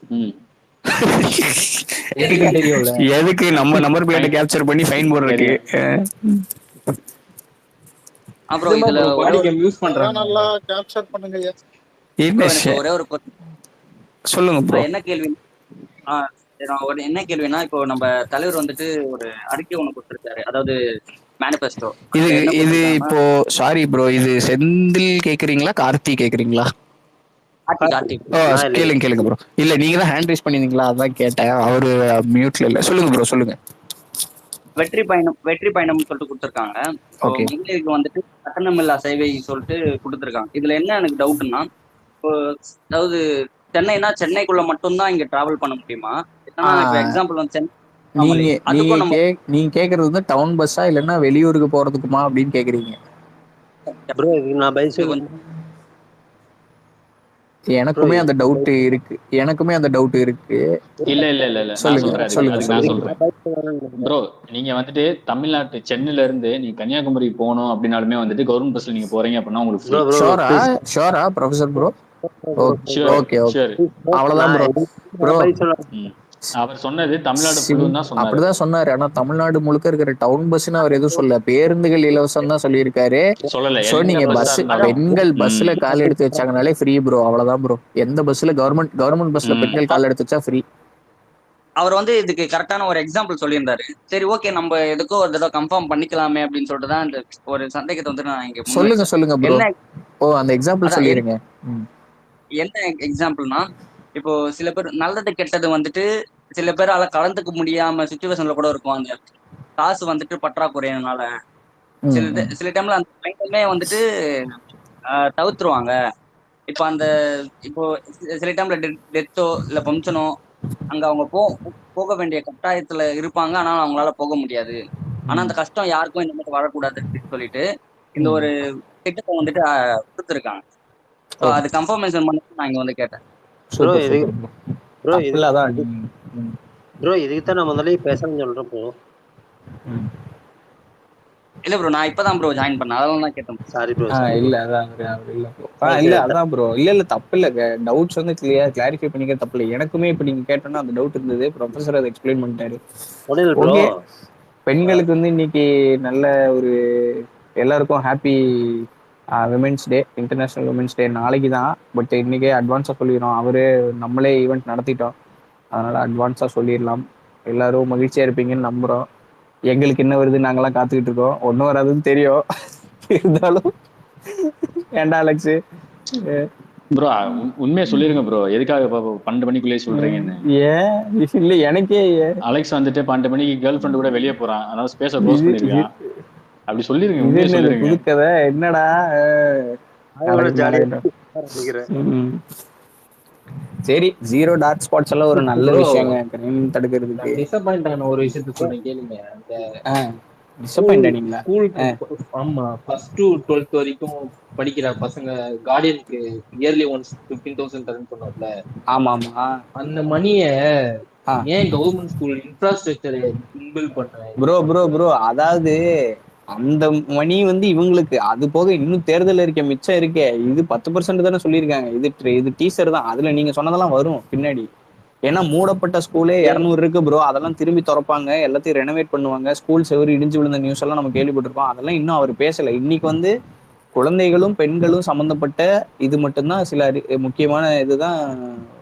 எதுக்கு நம்ம நம்பர் பிளேட்டை கேப்சர் பண்ணி ஃபைன் போடுறதுக்கு. அப்புறம் இதுல பாடி கேம் யூஸ் பண்றாங்க. நல்லா கேப்சர் பண்ணுங்க. ஒரே ஒரு சொல்லுங்க ப்ரோ. என்ன கேள்வி என்ன கேள்வினா, இப்போ நம்ம தலைவர் வந்துட்டு ஒரு அறிக்கை ஒண்ணு கொடுத்திருக்காரு, அதாவது மேனிஃபெஸ்டோ. இது இப்போ சாரி ப்ரோ, இது செந்தில் கேக்குறீங்களா கார்த்தி கேக்குறீங்களா? கேளுங்க ப்ரோ. இல்ல நீங்க தான் ஹேண்ட் ரைஸ் பண்ணிருந்தீங்களா, அதான் கேட்டேன். அவரு மியூட்ல இல்ல. சொல்லுங்க ப்ரோ, சொல்லுங்க. வெற்றி பயணம் சொல்லிட்டு கொடுத்திருக்காங்க. இதுக்கு வந்துட்டு கட்டணமில்லா சேவை சொல்லிட்டு கொடுத்திருக்காங்க. இதுல என்ன எனக்கு டவுட்னா, அதாவது சென்னைனா சென்னைக்குள்ள மட்டும்தான் இங்க டிராவல் பண்ண முடியுமா? எக்ஸாம்பிள் வந்து நீங்க கேக்குறது வந்து டவுன் பஸ்ஸா இல்லன்னா வெளியூருக்கு போறதுக்குமா அப்படின்னு கேக்குறீங்க. எனக்குமே அந்த டவுட் இருக்கு. இல்ல சொல்லுங்க ப்ரோ. நீங்க வந்துட்டு தமிழ்நாட்டு சென்னையில இருந்து நீங்க கன்னியாகுமரி போகணும் அப்படின்னாலுமே வந்துட்டு கவர்மெண்ட் பஸ்ல நீங்க போறீங்க அப்படின்னா உங்களுக்கு ஷோரா ப்ரொஃபசர் ப்ரோ? ஓகே அவ்வளவுதான் ப்ரோ. அவர் சொன்னது தமிழ்நாடு ஃபுல்லும் தான் சொன்னாரு. அப்படிதான் சொன்னாரு. ஆனா தமிழ்நாடு முழுக்க இருக்கிற டவுன் பஸ்ன்னு அவர் எதுவும் சொல்ல, பேருந்துகள் இலவசம் தான் சொல்லியிருக்காரு. சோ நீங்க பஸ் பெண்கள் பஸ்ல கால் எடுத்து வச்சாங்கனாலே ஃப்ரீ ப்ரோ, அவ்வளவுதான் ப்ரோ. எந்த பஸ்ல கவர்மெண்ட் பஸ்ல பெண்கள் கால் எடுத்து வச்சா ஃப்ரீ. அவர் வந்து இதுக்கு கரெக்டான ஒரு எக்ஸாம்பிள் சொல்லியிருந்தாரு. சரி, ஓகே, நம்ம எதுக்கோ ஒரு தடவை கன்ஃபார்ம் பண்ணிக்கலாமே அப்படின்னு சொல்லிட்டு தான் இந்த ஒரு சந்தேகத்தை வந்து நான் இங்க சொல்லுங்க ப்ரோ. அந்த எக்ஸாம்பிள் சொல்லிருங்க. என்ன எக்ஸாம்பிள்னா, இப்போ சில பேர் நல்லது கெட்டது வந்துட்டு சில பேரால கலந்துக்க முடியாம சுச்சுவேஷன்ல கூட இருக்கும். அந்த காசு வந்துட்டு பற்றாக்குறையினால சில டைம்ல அந்த பயணமே வந்துட்டு தவிர்த்துருவாங்க. இப்போ சில டைம்ல டெத்தோ இல்ல ஃபங்க்ஷனோ அங்க அவங்க போக வேண்டிய கட்டாயத்துல இருப்பாங்க. ஆனா அவங்களால போக முடியாது. ஆனா அந்த கஷ்டம் யாருக்கும் இந்த மாதிரி வரக்கூடாது அப்படின்னு சொல்லிட்டு இந்த ஒரு திட்டத்தை வந்துட்டு கொடுத்துருக்காங்க. அது கன்ஃபர்மேஷன் பண்ணி நான் இங்க வந்து கேட்டேன். ப்ரோ இதுக்குதான் நான் முதல்ல பேசணும்னு சொல்றேன் ப்ரோ. இல்ல ப்ரோ, நான் இப்பதான் ப்ரோ ஜாயின் பண்ணேன், அதனால தான் கேட்டேன். Sorry bro. இல்ல அதான் ப்ரோ. இல்ல தப்பு இல்ல. டவுட்ஸ் வந்து கிளாரிஃபை பண்ணிக்க தப்பு இல்லை. எனக்குமே இப்ப நீங்க கேட்டோம்னா அந்த டவுட் இருந்தது. ப்ரொஃபசர் அதை எக்ஸ்பிளைன் பண்ணிட்டாரு. ஓகே, பெண்களுக்கு வந்து இன்னைக்கு நல்ல ஒரு எல்லாருக்கும் happy women's day, international women's day நாளைக்கு தான். பட் இன்னைக்கே அட்வான்ஸா சொல்லிடுறோம். நம்மளே ஈவெண்ட் நடத்திட்டோம், அதனால அட்வான்ஸா சொல்லிடலாம். எல்லாரும் மகிழ்ச்சியா இருப்பீங்கன்னு நம்புறோம். எங்களுக்கு என்ன வருது நாங்கெல்லாம் காத்துக்கிட்டு இருக்கோம். ஒன்னும் வராதுன்னு தெரியும், இருந்தாலும் ஏண்டா அலெக்ஸ் ப்ரோ உண்மையா சொல்லிருங்க ப்ரோ. எதுக்காக 12 மணிக்குள்ளே சொல்றீங்கன்னு? இல்ல எனக்கே அலெக்ஸ் வந்துட்டு 12 மணிக்கு கேர்ள் ஃப்ரெண்ட் கூட வெளியே போறான், அதனால ஸ்பேஸ க்ளோஸ் பண்ணிருக்கான். அப்படி சொல்லிருங்க. புது கதை என்னடா? சரி, 0 டார்க் ஸ்பாட்ஸ் எல்லாம் ஒரு நல்ல விஷயங்க தடுக்கிறதுக்கு. டிசப்பாயிண்ட் ஆன ஒரு விஷயத்த சொல்றேன் கேளுங்க. ஆமா, ஃபர்ஸ்ட் டு 12th வரைக்கும் படிக்கிற பசங்க கார்டியனுக்கு இயர்லி ஒன்ஸ் 15,000 தரேன்னு சொன்னார்ல. ஆமா. அந்த மணிய ஏன் கவர்மெண்ட் ஸ்கூல் இன்ஃப்ராஸ்ட்ரக்சர் இன்பில்ட் பண்றேன் ப்ரோ? அதாவது அந்த மணி வந்து இவங்களுக்கு. அது போக இன்னும் தேர்தல் இருக்க மிச்சம் இருக்கே, இது 10% தானே சொல்லியிருக்காங்க. இது டீசர் தான். அதுல நீங்க சொன்னதெல்லாம் வரும் பின்னாடி. ஏன்னா மூடப்பட்ட ஸ்கூலே 200 இருக்கு ப்ரோ. அதெல்லாம் திரும்பி திறப்பாங்க, எல்லாத்தையும் ரெனோவேட் பண்ணுவாங்க. ஸ்கூல் செவரு இடிஞ்சு விழுந்த நியூஸ் எல்லாம் நம்ம கேள்விப்பட்டிருக்கோம். அதெல்லாம் இன்னும் அவர் பேசல. இன்னைக்கு வந்து குழந்தைகளும் பெண்களும் சம்பந்தப்பட்ட இது மட்டும்தான் சில முக்கியமான இதுதான்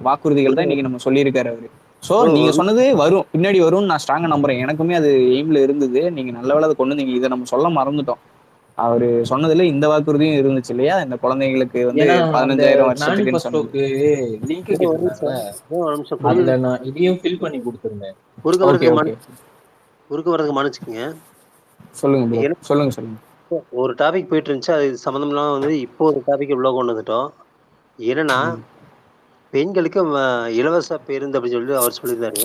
வாக்குறுதிகள் தான் இன்னைக்கு நம்ம சொல்லியிருக்காரு அவரு. சோ நீங்க சொன்னது வரும், பின்னாடி வரும்னு நான் ஸ்ட்ராங்கா நம்புறேன். எனக்குமே அது எய்ம்ல இருந்தது. நீங்க நல்ல வேளை அதை கொண்டு வந்தீங்க. இதை நம்ம சொல்ல மறந்துட்டோம். அவரு சொன்னதுல இந்த வாக்குறுதியும் இருந்துச்சு இல்லையா, இந்த குழந்தைகளுக்கு வந்து 15,000 வருஷத்துக்குன்னு சொன்னது. லிங்க் கேட்டிருந்தாங்கல்ல, அதுல நான் இதையும் ஃபில் பண்ணி கொடுத்துருந்தேன். குறுக்க வரதுக்கு மன்னிச்சுக்கங்க. சொல்லுங்க சொல்லுங்க. ஒரு டாபிக் போயிட்டு இருந்துச்சு, அது சம்மந்தம்லாம் வந்து இப்போ ஒரு டாபிக் உள்ள கொண்டு வந்துட்டோம். என்னன்னா பெண்களுக்கு இலவச பேருந்து அப்படின்னு சொல்லி அவர் சொல்லியிருந்தாரு.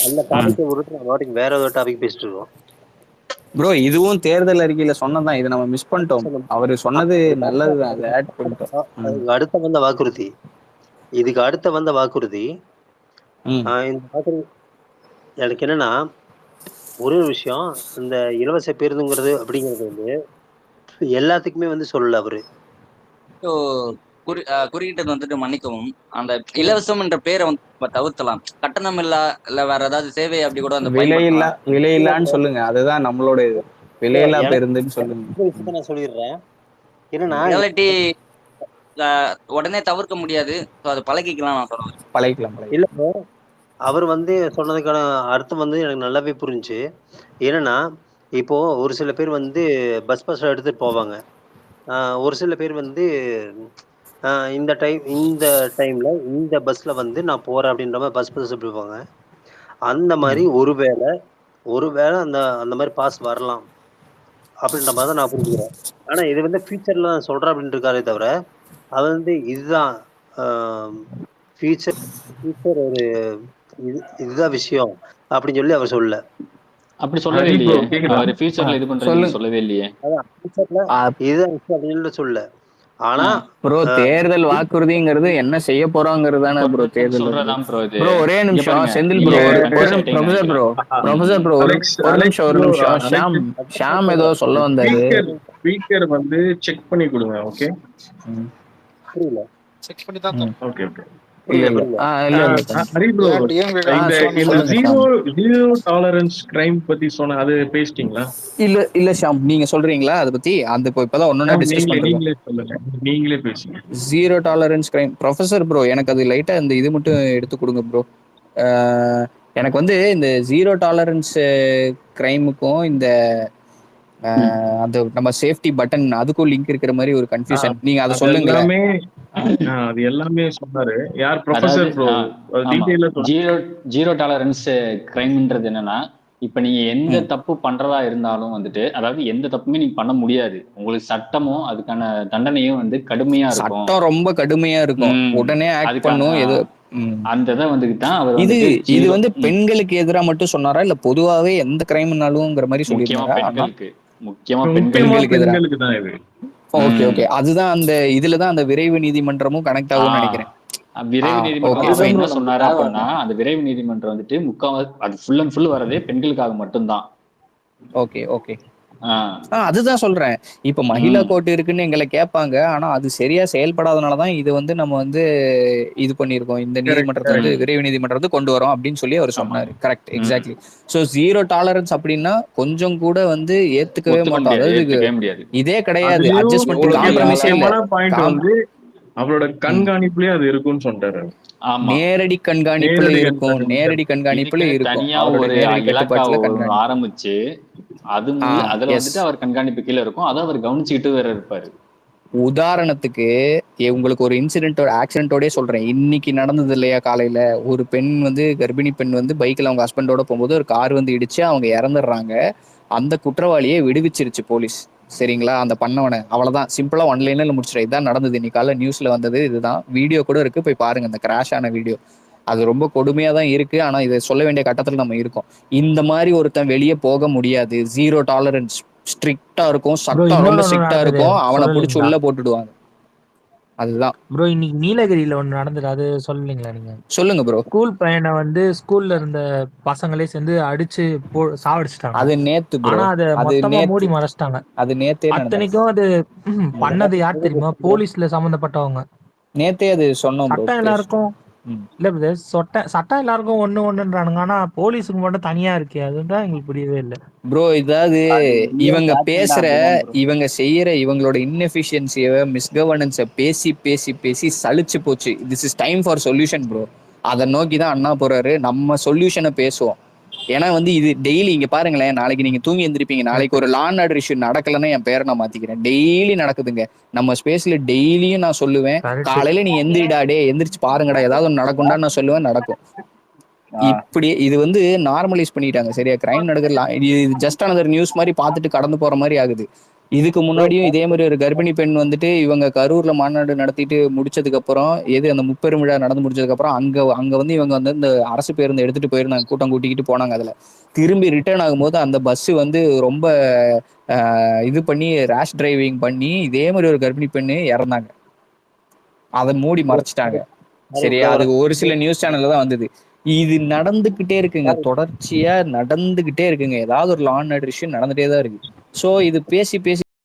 அந்த டாபிக்கை விட்டு நம்ம வேற ஒரு டாபிக் பேசிட்டு இருக்கோம் ப்ரோ. இதுவும் தேர்தல் அறிக்கையில சொன்னதான், இதை நம்ம மிஸ் பண்ணிட்டோம். அவரு சொன்னது நல்லதுதான், அதை ஆட் பண்ணிட்டோம். அடுத்த வந்த வாக்குறுதி, இதுக்கு அடுத்த வந்த வாக்குறுதி. இந்த வாக்குறுதி எனக்கு என்னன்னா, ஒரு விஷயம், இந்த இலவச பேருந்துங்கிறது அப்படிங்கிறது வந்து எல்லாத்துக்குமே வந்து சொல்லல அவரு. குறியிட்டது வந்துட்டு மன்னிக்கவும், அந்த இலவசம் என்ற பேரை வந்து தவிர்த்தலாம். கட்டணம் இல்ல வேற ஏதாவது சேவை அப்படி கூட அந்த விலையில்லான்னு சொல்லுங்க. அதுதான் நம்மளோட இது. விலையில்லா பேருந்துன்னு சொல்லுங்க. நான் சொல்லிடுறேன். என்னன்னா ரியாலிட்டி உடனே தவிர்க்க முடியாது. அதை பழகிக்கலாம். நான் சொல்றேன் பழகிக்கலாம். இல்ல அவர் வந்து சொன்னதுக்கான அர்த்தம் வந்து எனக்கு நல்லாவே புரிஞ்சு. என்னன்னா இப்போ ஒரு சில பேர் வந்து பஸ் எடுத்துட்டு போவாங்க. ஒரு சில பேர் வந்து இந்த டைம்ல இந்த பஸ்ல வந்து நான் போறேன் அப்படின்ற மாதிரி பஸ் போவாங்க. அந்த மாதிரி ஒருவேளை அந்த மாதிரி பாஸ் வரலாம் அப்படின்ற மாதிரி தான் நான் புரிஞ்சுக்கிறேன். ஆனா இது வந்து ஃபியூச்சர்ல சொல்றேன் அப்படின்னு இருக்காரே தவிர, அது வந்து இதுதான் ஃபியூச்சர் ஒரு இதுதான் விஷயம் அப்படின்னு சொல்லி அவர் சொல்லல. அப்படி சொல்லவே இல்லையே. அவர் ஃபியூச்சர்ல இது பண்றது சொல்லவே இல்லையே. அதான் ஃபியூச்சர்ல இதுதான் விஷயம் அப்படின்னு சொல்லல. ஆனா ப்ரோ தேர்தல் வாக்குறுதிங்கிறது என்ன செய்ய போறோங்கிறதானே ப்ரோ தேர்தல். ப்ரோ ஒரே நிமிஷம் செந்தில் ப்ரோ, ப்ரொஃபசர் ப்ரோ ஒரு நிமிஷம். ஷாம் ஏதோ சொல்ல வந்தாரு. ஸ்பீக்கர் வந்து செக் பண்ணி கொடுங்க. ஓகே புரியல, செக் பண்ணி தான். Okay okay. Zero tolerance crime பத்தி சொன்ன அது பேசிட்டீங்களா? இல்ல ஷாம், நீங்க சொல்றீங்களா அதை பத்தி? அந்த இப்பதான் ஒன்னொன்னா டிஸ்கஸ் பண்றோம். நீங்களே பேசுங்க. Zero tolerance crime professor bro, எனக்கு அது லைட்டா இந்த இது மட்டும் எடுத்து கொடுங்க ப்ரோ. எனக்கு வந்து இந்த ஜீரோ டாலரன்ஸ் கிரைமுக்கும் இந்த அந்த நம்ம சேஃப்டி பட்டன் அதுக்கும் லிங்க் இருக்கிற மாதிரி ஒரு கன்ஃபியூஷன். நீங்க அதை சொல்லுங்க. அது எல்லாமே சொன்னாரு. யார் ப்ரொஃபசர் ப்ரோ? ஜீரோ டாலரன்ஸ் கிரைம்ன்றது என்னன்னா, இப்ப நீங்க எந்த தப்பு பண்றதா இருந்தாலும் வந்துட்டு, அதாவது எந்த தப்புமே நீங்க பண்ண முடியாது. உங்களுக்கு சட்டமும் அதுக்கான தண்டனையும் வந்து கடுமையா இருக்கும். சட்டம் ரொம்ப கடுமையா இருக்கும், உடனே ஆக்ட் பண்ணும். எது அந்த இதை வந்துட்டு தான் அவர் இது வந்து பெண்களுக்கு எதிராக மட்டும் சொன்னாரா இல்ல பொதுவாவே எந்த கிரைம்னாலும்ங்கிற மாதிரி சொல்லியிருக்காரா? முக்கியமா பெண்களுக்கு தான் இது. ஓகே ஓகே, அதுதான் அந்த இதுலதான் அந்த விரைவு நீதிமன்றமும் கனெக்ட் ஆகும்னு நினைக்கிறேன். விரைவு நீதிமன்றம் என்ன சொன்னாரு அப்படின்னா, அந்த விரைவு நீதிமன்றம் வந்துட்டு அது ஃபுல் அண்ட் ஃபுல் வரதே பெண்களுக்காக மட்டும்தான். ஓகே ஓகே, அதுதான் சொல்றேன். இப்ப மகிழா கோர்ட் இருக்குன்னு எங்களை கேட்பாங்க, ஆனா அது சரியா செயல்படாதனாலதான் இது வந்து நம்ம வந்து இது பண்ணிருக்கோம். இந்த நீதிமன்றத்தை வந்து விரைவு நீதிமன்றத்தை கொண்டு வரோம் அப்படின்னு சொல்லி அவர் சொன்னாரு. Correct, exactly. So zero tolerance அப்படின்னா கொஞ்சம் கூட வந்து ஏத்துக்கவே மாட்டோம். அதாவது இதே கிடையாது, அட்ஜஸ்ட்மெண்ட் காம்ப்ரமைஸே இல்ல. அவரோட கண்காணிப்புலயே அது இருக்கும்னு சொல்றாரு. நேரடி கண்காணிப்புல இருக்கும், நேரடி கண்காணிப்புல இருக்கும். ஒரு இலாக்கா ஆரம்பிச்சு அதுல வந்துட்டு அவர் கண்காணிப்பு கீழே இருக்கும். அதை அவர் கவனிச்சுக்கிட்டு வேற இருப்பாரு. உதாரணத்துக்கு உங்களுக்கு ஒரு ஆக்சிடென்டோட சொல்றேன். இன்னைக்கு நடந்தது இல்லையா, காலையில ஒரு பெண் வந்து கர்ப்பிணி பெண் வந்து பைக்ல அவங்க ஹஸ்பண்டோட போகும்போது ஒரு கார் வந்து இடிச்சு அவங்க இறந்துடுறாங்க. அந்த குற்றவாளியை விடுவிச்சிருச்சு போலீஸ். சரிங்களா, அந்த பண்ணவனை அவ்வளவுதான், சிம்பிளா ஒன் லைன்ல முடிச்சிடும். இதுதான் நடந்தது இன்னைக்கு காலைல நியூஸ்ல வந்தது. இதுதான் வீடியோ கூட இருக்கு, போய் பாருங்க அந்த கிராஷ் ஆன வீடியோ. அது ரொம்ப கொடுமையா தான் இருக்கு. ஆனா இதை சொல்ல வேண்டிய கட்டத்துல நம்ம இருக்கோம். இந்த மாதிரி ஒருத்தன் வெளியே போக முடியாது. ஜீரோ டாலரன்ஸ் ஸ்ட்ரிக்டா இருக்கும், சட்டம் ரொம்ப ஸ்ட்ரிக்டா இருக்கும். அவனை பிடிச்சி உள்ள போட்டுடுவாங்க. அதுதான் ப்ரோ. இன்னைக்கு நீலகிரியில ஒண்ணு நடந்தது, அது சொல்லலீங்களா நீங்க? சொல்லுங்க ப்ரோ. ஸ்கூல் பையனை வந்து ஸ்கூல்ல இருந்த பசங்களே சேர்ந்து அடிச்சு சாவடிச்சிட்டாங்க. அது நேத்து ப்ரோ, ஆனா அதை அது மொத்தமா நேத்து, மூடி மறைச்சிட்டாங்க. அது நேத்தே நடந்தது. அத்தனைக்கும் அது பண்ணது யார் தெரியுமா? போலீஸ்ல சம்பந்தப்பட்டவங்க. நேத்தே அது சொன்னோம் ப்ரோ. சட்டம் எல்லாருக்கும் இல்ல பிரதர், சட்டம் எல்லாருக்கும் ஒண்ணுன்றானுங்க. ஆனா போலீஸுக்கு மட்டும் தனியா இருக்கே, அதுதான் எங்களுக்கு புரியவே இல்லை ப்ரோ. இதாவது இவங்க பேசுற, இவங்க செய்யற இவங்களோட இன்எஃபிஷியன்சிய, மிஸ்கவர்னன்ஸை பேசி பேசி பேசி சலிச்சு போச்சு. This is time for solution bro. அதை நோக்கி தான் அண்ணா போறாரு. நம்ம சொல்யூஷனை பேசுவோம். ஏன்னா வந்து இது டெய்லி இங்க பாருங்களேன், நாளைக்கு நீங்க தூங்கி எந்திரிப்பீங்க, நாளைக்கு ஒரு லா அண்ட் ஆர்டர் இஷ்யூ நடக்கலன்னா என் பேரை நான் மாத்திக்கிறேன். டெய்லி நடக்குதுங்க நம்ம ஸ்பேஸ்ல. டெய்லியும் நான் சொல்லுவேன், காலையில நீ எந்திரிடா, டே எந்திரிச்சு பாருங்கடா, ஏதாவது ஒன்று நடக்கும்டா நான் சொல்லுவேன், நடக்கும். இப்படி இது வந்து நார்மலைஸ் பண்ணிட்டாங்க. சரியா? கிரைம் நடக்கலாம், இது ஜஸ்ட் அனதர் நியூஸ் மாதிரி பார்த்துட்டு கடந்து போற மாதிரி ஆகுது. இதுக்கு முன்னாடியும் இதே மாதிரி ஒரு கர்ப்பிணி பெண் வந்துட்டு இவங்க கரூர்ல மாநாடு நடத்திட்டு முடிச்சதுக்கு அப்புறம், அந்த முப்பெரும் விழா நடந்து முடிச்சதுக்கு அப்புறம் அங்க வந்து இவங்க வந்து இந்த அரசு பேருந்து எடுத்துட்டு போயிருந்தாங்க, கூட்டம் கூட்டிக்கிட்டு போனாங்க. அதுல திரும்பி ரிட்டர்ன் ஆகும்போது அந்த பஸ் வந்து ரொம்ப இது பண்ணி ரேஷ் டிரைவிங் பண்ணி இதே மாதிரி ஒரு கர்ப்பிணி பெண்ணு இறந்தாங்க. அதை மூடி மறைச்சிட்டாங்க. சரியா? அது ஒரு சில நியூஸ் சேனல்ல தான் வந்தது. இது நடந்துகிட்டே இருக்குங்க, தொடர்ச்சியா நடந்துகிட்டே இருக்குங்க. ஏதாவது ஒரு லா அண்ட் ஆர்டர் இஷ்யூ நடந்துட்டே தான் இருக்கு. ஸோ இது பேசி பேசி